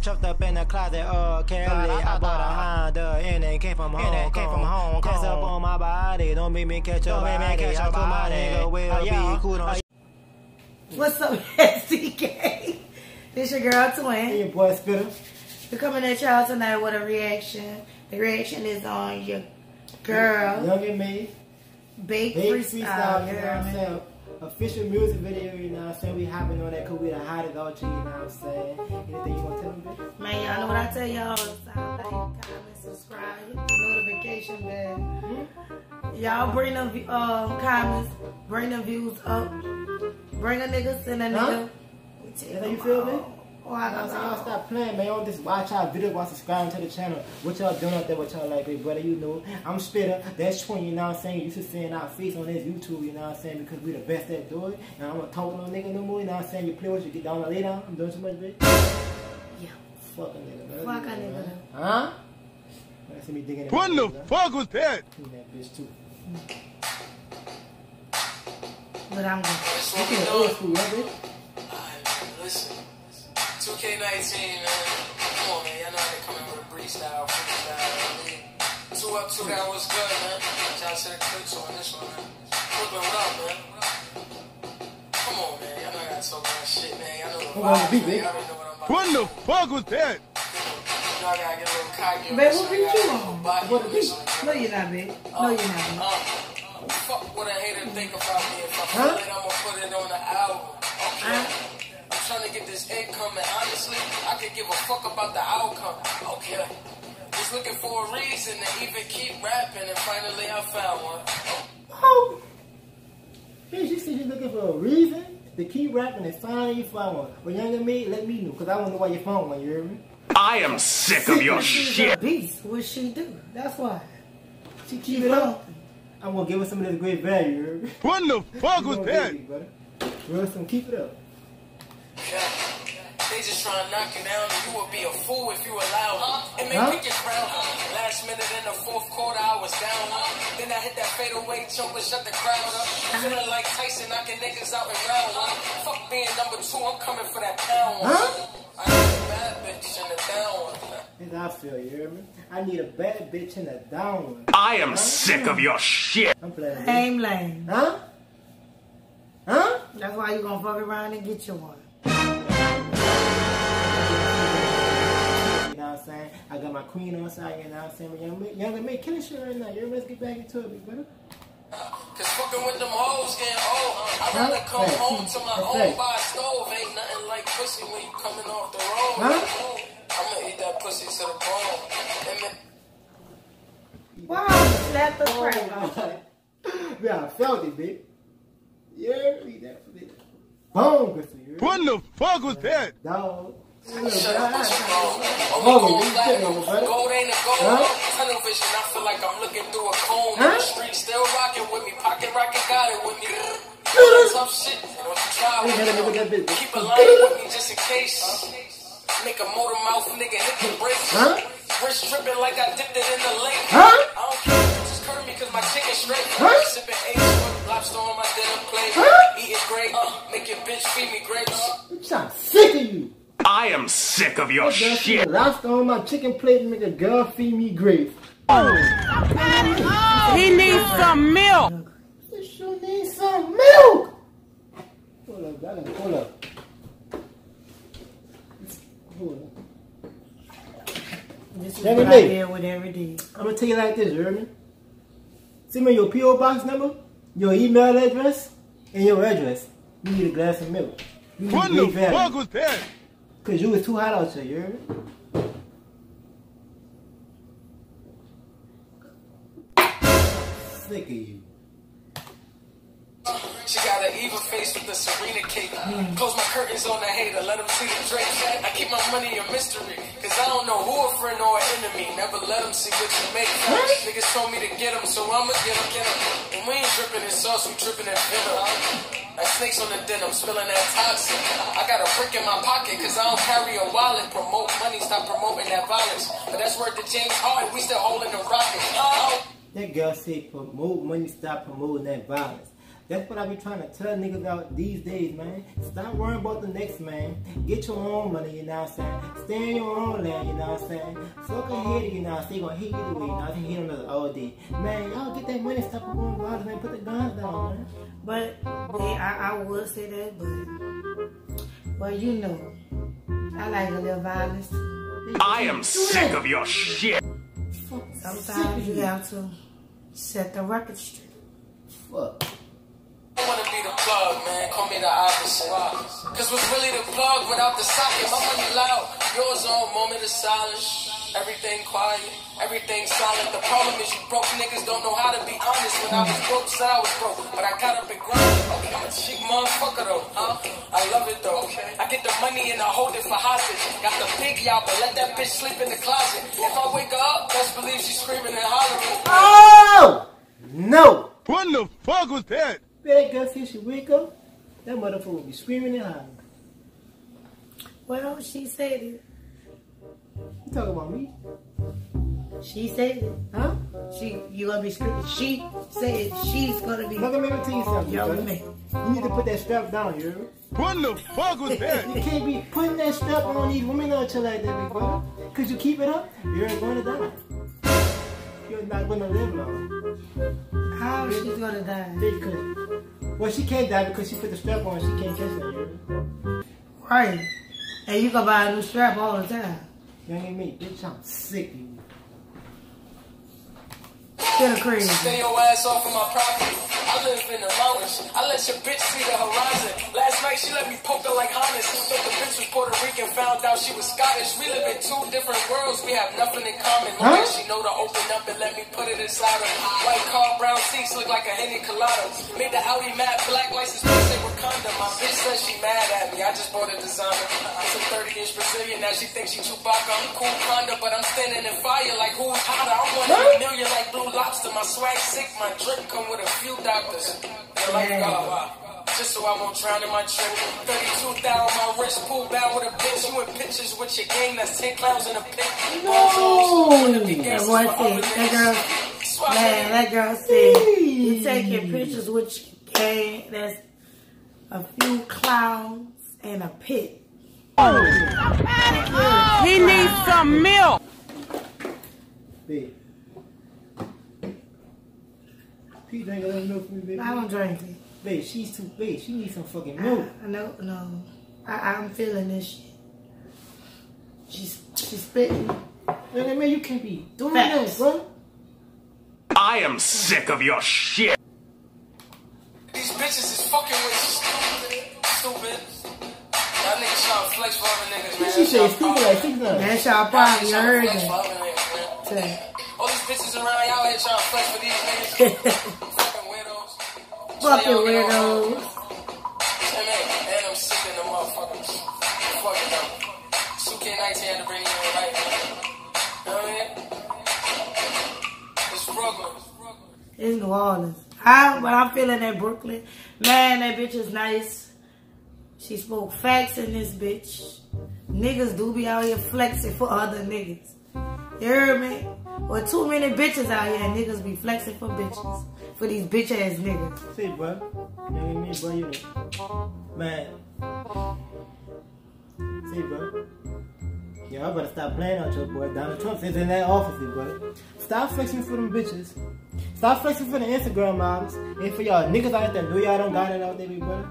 Chopped up in the closet, Kelly. I bought a Honda and it came from Hong Kong. Test up on my body, don't make me catch your body. I told my nigga we'll be cool. What's up, SDK? This your girl Twin. Hey, your boy Spitter. We're coming at y'all tonight with a reaction. The reaction is on your girl. Young and me. Big Freestyle, you know what I'm saying? Official music video, you know what I'm saying? We hopping on that because we the hottest out you know what I'm saying? Anything you want to tell them, bitch? Man, y'all know what I tell y'all all the time. Like, comment, subscribe, hit the notification bell. Y'all bring them comments, bring them views up. Bring a nigga, send a nigga. That's how you feel, man? Oh, I got y'all stop playing, man. Y'all just watch our video while subscribing to the channel. What y'all doing out there? What y'all like, big brother? You know, I'm Spitter. That's Twin, you know what I'm saying? You should seeing our face on this YouTube, you know what I'm saying? Because we the best at doing it. And I'm gonna talk to no nigga no more, you know what I'm saying? You play with you, get down and lay down. I'm doing too much, bitch. Yeah. Fuck a nigga, man. Fuck a nigga. Huh? See me digging in what the fuck was that? Clean that bitch too. But I'm good. You can old school, right, bitch? Listen. 2K19, man. Come on, man. Y'all know how they coming with a freestyle. 2 up, 2 down was good, man. Shout out to the clips on this one, man. Brooklyn, what up, man? Come on, man. Y'all know I gotta talk about shit, man. Y'all know the vibes, man. Y'all already know what I'm about. What the fuck was that? You know I gotta get a little cocky. Babe, what beat you on? What the beat? No, you're not, babe. No, you're not. Fuck what a hater think about me. If I feel it, I'ma put it on the album. Okay. I'm trying to get this income, and honestly, I could give a fuck about the outcome. Okay. Just looking for a reason to even keep rapping, and finally I found one. Oh. Hey, she said you're looking for a reason to keep rapping, and finally you found one. Well, younger me, let me know, because I want to know why you found one, you hear me? I am sick of your shit. A beast. What she do? That's why. She keep it up. I'm going to give her some of this great value, you hear me? What the fuck was that? Wilson, keep it up. Yeah. They just try to knock you down, and you would be a fool if you allowed it. And make pick your crown. Last minute in the fourth quarter, I was down. Then I hit that fadeaway jump and shut the crowd up. Feeling like Tyson knocking niggas out in round one. Fuck being number 2, I'm coming for that pound one. I need a bad bitch in the down one. That's how I feel, you hear me? I need a bad bitch in the down one. I am sick of your shit. I'm playing. Lame. Huh? Huh? That's why you gonna fuck around and get you one. You know what I'm saying? I got my queen on side, you know what I'm saying? Younger me, killing shit right now. You let's get back into it, big brother. Cause fucking with them hoes getting old. I'd rather come home to my own by a stove. Ain't nothing like pussy when you coming off the road. I'ma eat that pussy to the bone. Wow, slap the crack. Yeah, I felt it, bitch. Yeah, eat that for me. Boom, Griffin. What the fuck was that? Dog. Shut up, gold ain't a gold. Tunnel vision, I feel like I'm looking through a cone. The street still rocking with me. Pocket rocket got it with me. Tough shit, don't you try with me. Keep a line with me just in case. Make a motor mouth nigga hit the brakes. Wrist tripping like I dipped it in the lake. I don't care, just curve me cause my chicken straight. Sipping H, lobster on my dinner plate. Eating great, make your bitch feed me grapes. I'm sick of you. I am sick of your shit. Lobster on my chicken plate and make a girl feed me grapes. He needs some milk. You need some milk. Hold up, darling. Hold up. Hold up. This is what I deal with every day. I'm gonna tell you like this, you hear me? Send me your P.O. box number, your email address, and your address. You need a glass of milk. What the fuck was that? Cause you was too hot out here, you hear me? Sick of you. She got an evil face with a Serena cake. Close my curtains on the hater, let them see the drapes. I keep my money a mystery, cause I don't know who a friend or an enemy. Never let them see what you make. Niggas told me to get them, so I'ma get them. And we ain't dripping in sauce, we dripping in venom. Like snakes on the denim, spilling that toxic. I got a brick in my pocket, cause I don't carry a wallet. Promote money, stop promoting that violence. But that's word to James Harden, we still holding the rocket. That girl said promote money, stop promoting that violence. That's what I be trying to tell niggas out these days, man. Stop worrying about the next man. Get your own money, you know what I'm saying? Stay in your own land, you know what I'm saying? Fuck a hater, you know what I'm saying? They gonna hate you either way, you know what I'm saying? Hate on us all day. Man, y'all get that money, stop going violence, man. Put the guns down, man. But, yeah, I would say that, but, well, you know, I like a little violence. I am sick of your shit. Sometimes you have to set the record straight. Fuck. I wanna be the plug, man. Call me the opposite. Cause what's really the plug without the socket? My money loud. Yours on moment of silence. Everything quiet. Everything silent. The problem is you broke niggas don't know how to be honest. When I was broke, said I was broke. But I got up and grinded. Okay, I'm a cheap motherfucker though. I love it though. I get the money and I hold it for hostage. Got the pig out, but let that bitch sleep in the closet. If I wake her up, best believe she's screaming and hollering. Oh! No! What the fuck was that? That girl said she wake up, that motherfucker will be screaming and hollering. Well, she said it. You talking about me? She said it. Huh? You gonna be screaming. She said she's gonna be. Look, let me tell you something. Yo, brother. man. You need to put that strap down, you heard me? What the fuck was that? You can't be putting that strap on these women out here like that, big brother. Cause you keep it up, you're going to die. You're not gonna live long. How she's gonna die? Because, well, she can't die because she put the strap on. She can't catch that, you heard me? Right. And you can buy a new strap all the time. Young and me, bitch, I'm sick of you. Still crazy. Stay your ass off of my property. I live in the mountains. I let your bitch see the horizon. Last night she let me poke her like Hannes. Thought the bitch was Puerto Rican, found out she was Scottish. We live in two different worlds. We have nothing in common. Long as she know to open up and let me put it inside her. White car, brown seats look like a Henny Colada. Made the Audi matte black license plate say Wakanda. My bitch says she mad at me. I just bought a designer. It's a 30-inch Brazilian. Now she thinks she Chewbacca. I'm cool Conda, but I'm standing in fire like who's hotter. I'm 1 in a million like Blue Lobster. My swag sick, my drip come with a few doctors. They're like, just so I won't drown in my drip. 32,000 my wrist, pull down with a bitch. You in pictures with your game, that's 10 clowns in a pit. No! That one thing, that girl said, you taking pictures with your game, that's a few clowns in a pit. He needs some milk. Babe. Pete drink a little milk for me, baby. I don't drink it. Babe, she's too big. She needs some fucking milk. No. I'm feeling this shit. She's spitting. Man, you can't be doing that, bro. I am sick of your shit. These bitches is fucking with stupid. Y'all niggas trying to flex for other niggas, man. She said stupid like 6 times. That's y'all probably heard that. All these bitches around y'all here trying to flex for these niggas. Fucking weirdos. Fucking weirdos. And I'm sick of the motherfuckers. Fucking them. 2K19 had to bring you in right now. You know what I mean? It's Brooklyn. It's New Orleans. But I'm feeling that Brooklyn. Man, that bitch is nice. She spoke facts in this bitch. Niggas do be out here flexing for other niggas. You heard me? Well, too many bitches out here and niggas be flexing for bitches. For these bitch ass niggas. See, bro. You know what I mean, bro? You know. Man. See, bro. Y'all better stop playing out your boy. Donald Trump says in that office, bro. Stop flexing for them bitches. Stop flexing for the Instagram models. And for y'all niggas out there know y'all don't got it out there, big brother.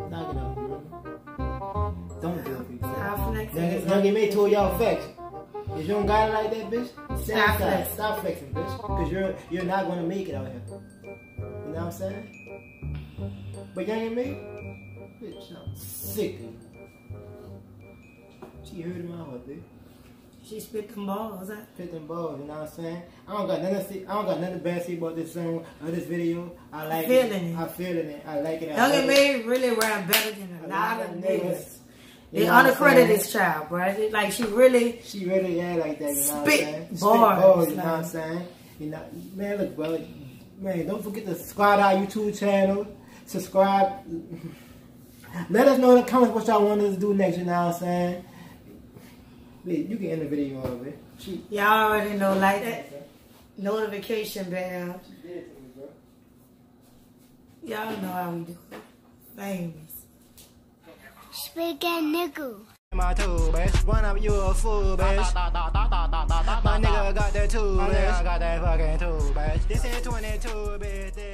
Knock it out, bro. Don't do it, big brother. Stop flexing. Young me told y'all facts. If you don't got it like that, bitch, stop flexing, bitch. Because you're not going to make it out here. You know what I'm saying? But young and me, bitch, I'm sick of you. She heard in my heart, bitch. She spit them balls, huh? Spit them balls, you know what I'm saying? I don't got nothing bad to say about this song or this video. I like it. I'm feeling it. I like it. Young and me really ran better than a lot of niggas. They undercredit this child, bro. Like she really yeah, like that, you know what I'm saying? Spit bars, you know what I'm saying? You know, man, look, bro, man, don't forget to subscribe to our YouTube channel. Subscribe. Let us know in the comments what y'all want us to do next, you know what I'm saying? Wait, you can end the video of it. Y'all already know, like that notification bell. She did to me, bro. Y'all know how we do it. Famous. Spaghetti nigga. My two, bitch. One of you a fool, bitch. My nigga got that too, bitch. My nigga got that fucking two, bitch. This is 22, bitch.